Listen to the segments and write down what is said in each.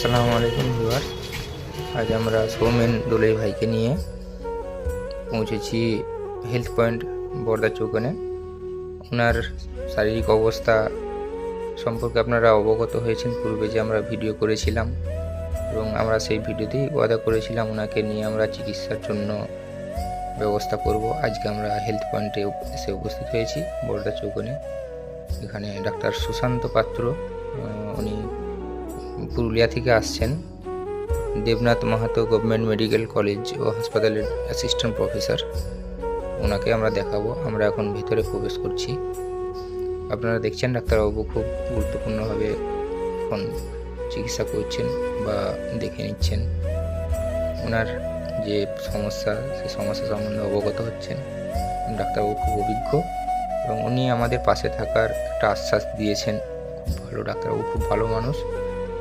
আসসালামু আলাইকুম ভিউয়ার্স। আজ আমরা সৌমেন দোলাই ভাইকে নিয়ে পৌঁছেছি হেলথ পয়েন্ট বর্দা চৌকানে। ওনার শারীরিক অবস্থা সম্পর্কে আপনারা অবগত হয়েছেন পূর্বে, যে আমরা ভিডিও করেছিলাম এবং আমরা সেই ভিডিওতেই ওয়াদা করেছিলাম ওনাকে নিয়ে আমরা চিকিৎসার জন্য ব্যবস্থা করব। আজকে আমরা হেলথ পয়েন্টে এসে উপস্থিত হয়েছি বর্দা চৌকানে। এখানে ডাক্তার সুশান্ত পাত্র, উনি পুরুলিয়া থেকে আসছেন। Debnath Mahato government medical college ও হাসপাতালের অ্যাসিস্ট্যান্ট প্রফেসর, ওনাকে আমরা দেখাবো। আমরা এখন ভেতরে প্রবেশ করছি। আপনারা দেখছেন ডাক্তারবাবু খুব গুরুত্বপূর্ণভাবে এখন চিকিৎসা করছেন বা দেখে নিচ্ছেন। ওনার যে সমস্যা, সেই সমস্যা সম্বন্ধে অবগত হচ্ছেন। ডাক্তারবাবু খুব অভিজ্ঞ এবং উনি আমাদের পাশে থাকার একটা আশ্বাস দিয়েছেন। খুব ভালো ডাক্তারবাবু, খুব ভালো মানুষ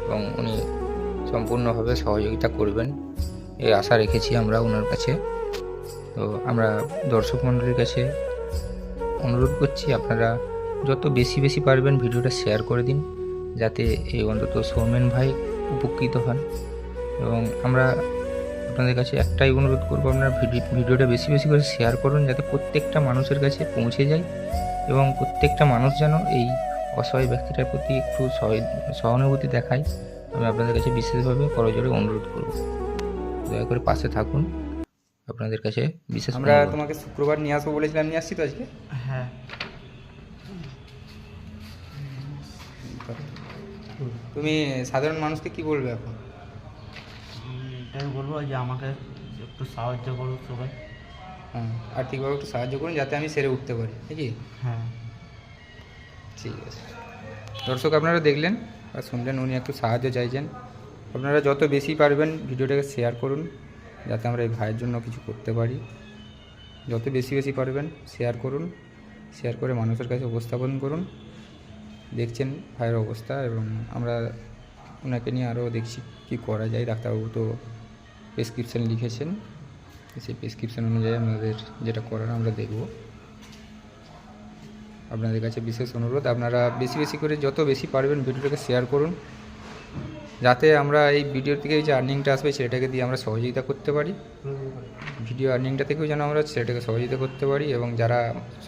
এবং উনি সম্পূর্ণভাবে সহযোগিতা করবেন এই আশা রেখেছি আমরা ওনার কাছে। তো আমরা দর্শক মণ্ডলীর কাছে অনুরোধ করছি, আপনারা যত বেশি পারবেন ভিডিওটা শেয়ার করে দিন, যাতে এই অন্তত সৌমেন ভাই উপকৃত হন। এবং আমরা আপনাদের কাছে একটাই অনুরোধ করবো, আপনারা ভিডিওটা বেশি করে শেয়ার করুন, যাতে প্রত্যেকটা মানুষের কাছে পৌঁছে যায় এবং প্রত্যেকটা মানুষ যেন এই অসহায় ব্যক্তিটার প্রতি একটু সহানুভূতি দেখায়। আমি আপনাদের কাছে বিশেষভাবে করজোরে অনুরোধ করব, দয়া করে পাশে থাকুন। আপনাদের কাছে বিশেষ আমরা তোমাকে শুক্রবার নিয়ে আসবো বলেছিলাম, নিয়ে আসছি তো আজকে? হ্যাঁ, তুমি সাধারণ মানুষকে কি বলবে এখন? এটাই বলবো যে আমাকে একটু সাহায্য করুন সবাই। হ্যাঁ, আর্থিকভাবে একটু সাহায্য করুন যাতে আমি সেরে উঠতে পারি, নাকি? হ্যাঁ, ঠিক আছে। দর্শক আপনারা দেখলেন আর শুনলেন, উনি একটু সাহায্য চাইছেন। আপনারা যত বেশি পারবেন ভিডিওটাকে শেয়ার করুন, যাতে আমরা এই ভাইয়ের জন্য কিছু করতে পারি। যত বেশি পারবেন শেয়ার করুন, শেয়ার করে মানুষের কাছে উপস্থাপন করুন। দেখছেন ভাইয়ের অবস্থা এবং আমরা ওনাকে নিয়ে আরও দেখছি কী করা যায়। ডাক্তারবাবু তো প্রেসক্রিপশান লিখেছেন, সেই প্রেসক্রিপশান অনুযায়ী আমাদের যেটা করার আমরা দেখব। আপনাদের কাছে বিশেষ অনুরোধ, আপনারা বেশি করে যত বেশি পারবেন ভিডিওটাকে শেয়ার করুন, যাতে আমরা এই ভিডিও থেকে যে আর্নিংটা আসবে সেটাকে দিয়ে আমরা সহযোগিতা করতে পারি। ভিডিও আর্নিংটা থেকেও যেন আমরা সেটাকে সহযোগিতা করতে পারি এবং যারা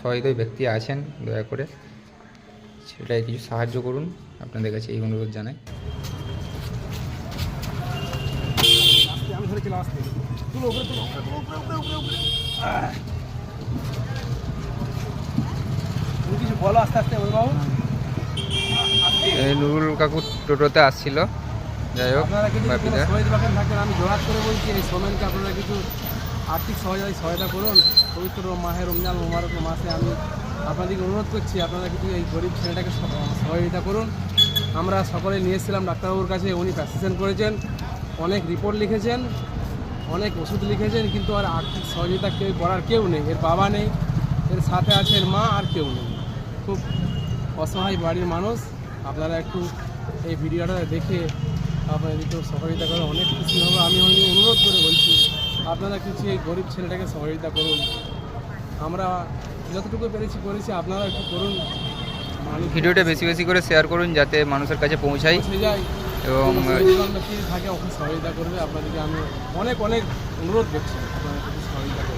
সহৃদয় ব্যক্তি আছেন দয়া করে সেটাই কিছু সাহায্য করুন, আপনাদের কাছে এই অনুরোধ জানাই। কিছু বলো আস্তে আস্তে বাবু। নুরুল কাকু টোটোতে আসছিল। যাই হোক, আপনারা কিছু বাপিদা শহীদ বাগান থাকেন, আমি জোরাত করে বলছি এই সৌমেনকে আপনারা কিছু আর্থিক সহায়তা করুন। পবিত্র মাহে রমজান মোবারকের মাসে আমি আপনাদেরকে অনুরোধ করছি, আপনারা কিছু এই গরিব ছেলেটাকে সহযোগিতা করুন। আমরা সকলে নিয়ে এসেছিলাম ডাক্তারবাবুর কাছে, উনি প্রেসক্রিপশন করেছেন, অনেক রিপোর্ট লিখেছেন, অনেক ওষুধ লিখেছেন, কিন্তু আর আর্থিক সহযোগিতা করার কেউ নেই। এর বাবা নেই, এর সাথে আছে এর মা, আর কেউ নেই। খুব অসহায় বাড়ির মানুষ। আপনারা একটু এই ভিডিওটা দেখে আপনারা একটু সহযোগিতা করে অনেক খুশি হবে। আমি অনুরোধ করে বলছি, আপনারা কিছু এই গরিব ছেলেটাকে সহযোগিতা করুন। আমরা যতটুকু করেছি, আপনারা একটু করুন। ভিডিওটা বেশি করে শেয়ার করুন, যাতে মানুষের কাছে পৌঁছায় যায় এবং থাকে ওকে সহযোগিতা করবে। আপনাদেরকে আমি অনেক অনুরোধ করছি, আপনারা একটু সহযোগিতা করুন।